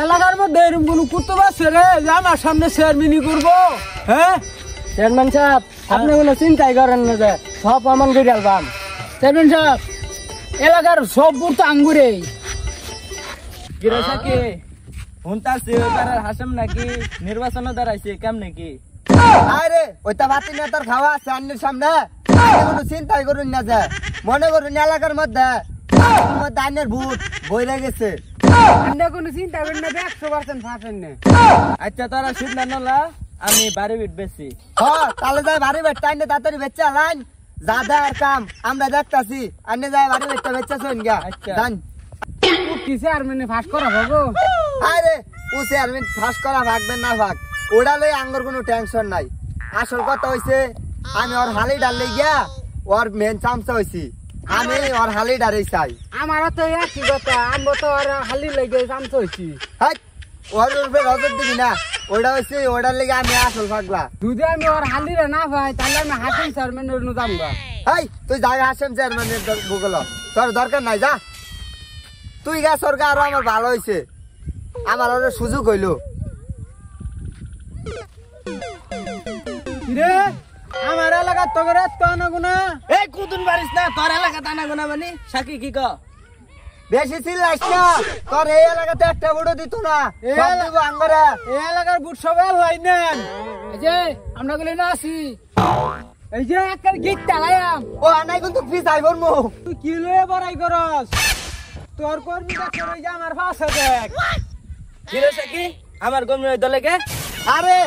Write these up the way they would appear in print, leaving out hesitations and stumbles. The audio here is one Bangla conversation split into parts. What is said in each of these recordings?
এলাকার মধ্যে এরকম কোন কুত্তো আছে রে যে আমার সামনে চেয়ারম্যানই করবো? হ্যাঁ চেয়ারম্যান সাহেব, আপনি কোনো চিন্তাই করেন না যে সব আমান করে আলবাম। চেয়ারম্যান সাহেব, এলাকার সব বুট তো আঙ্গুরে গিরেছে কি হুনতাছে ওইটার হাসেম নাকি নির্বাচনে দাঁড়াইছে কেম নাকি? আরে ওইটা বাতি নেতার খাওয়া আছে আন্নের সামনে, কোনো চিন্তাই করুন না যে মনে করুন এলাকার মধ্যে আন্নের ভূত বইরে গেছে। কোনো চিন্তা করেন না, 100% ফাঁসেন না। আচ্ছা তারা সিদ্ধান্ত না, আমি বাড়ি বিট বেশি। হ্যাঁ তাহলে যাই বাড়ি বেচতে আন্নে তাড়াতাড়ি বেচে আলাইন, যা দেয় কাম আমরা দেখতাছি। আন্নে যাই বাড়ি বেচতে বেচেছেন গা। আচ্ছা জান কি চেয়ারম্যানে ফাঁস করা ভাবো? আরে ও চেয়ারম্যান ফাঁস করা ভাগবেন না ভাগ, ওটা লই আঙ্গর কোনো টেনশন নাই। আসল কথা হইছে আমি ওর হালি ডালে গিয়া ওর মেন চামচা হইছি, আমি ওর হালি ডারে চাই। আমারও তো একই কথা, আমরা তো আর হালি লেগে চামচ হইছি। হাই ওর উপরে নজর দিবি না, ওটা হইছে ওটার লেগে আমি আসল ভাগলা। যদি আমি ওর হালিরে না পাই তাহলে আমি হাসিম চেয়ারম্যানের যাবো। হাই তুই জায়গা হাসেম চেয়ারম্যানের গুগল, তোর দরকার নাই, যা তুই গা। সরকার আরো আমার ভালো হয়েছে, আমার ওর সুযোগ হইল। রে আমার এলাকা তো করে তো আনাগুনা এই কুতুন পারিস না, তোর এলাকা টানা গোনা মানে সাকি কি ক? বেশি চিল্লাইস না, তোর এই এলাকাতে একটা বুড়ো দিত না, আঙ্গরে এই এলাকার বুট সবাই হয় নেন। এই যে আমরা গুলি না আছি, এই যে একটা গিট চালাইয়াম। ও আনাই কিন্তু ফিস আইবর মু। তুই কি লয়ে বড়াই করস? তোর কর্মীটা করে যা আমার পাশে দেখ। কি রে সাকি, আমার গমি দলে কে? আরে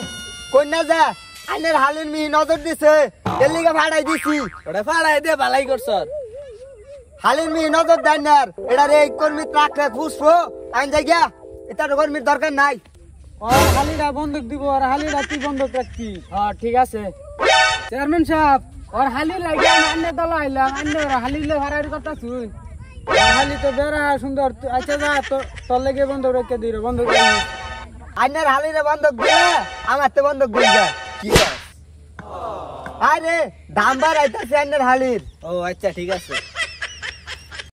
কন্যা যা আইনের হালির মিহি নজর দিছে, এর লিগে ভাড়াই দিছি। ওটা ফাড়াই দে, ভালাই করছ। হালির মিহি নজর দেন না, এটা রে কর্মী রাখলে পুষ্প আইন যাই গিয়া, এটা কর্মীর দরকার নাই। ওর হালিরা বন্ধক দিব, ওর হালিরা তুই বন্ধক রাখবি। হ্যাঁ ঠিক আছে চেয়ারম্যান সাহেব, ওর হালি লাগে আন্নে দল আইলাম, আন্নে ওর হালিলে ভাড়ার কথা শুন। হালি তো বেড়া সুন্দর। আচ্ছা যা তোর লেগে বন্ধক রেখে দিল, বন্ধক আইনের হালিরে বন্ধক দিলে আমার তো বন্ধক দিল যা। কি আরে দাম বাড়াইতেছে আইনের হালির। ও আচ্ছা ঠিক আছে।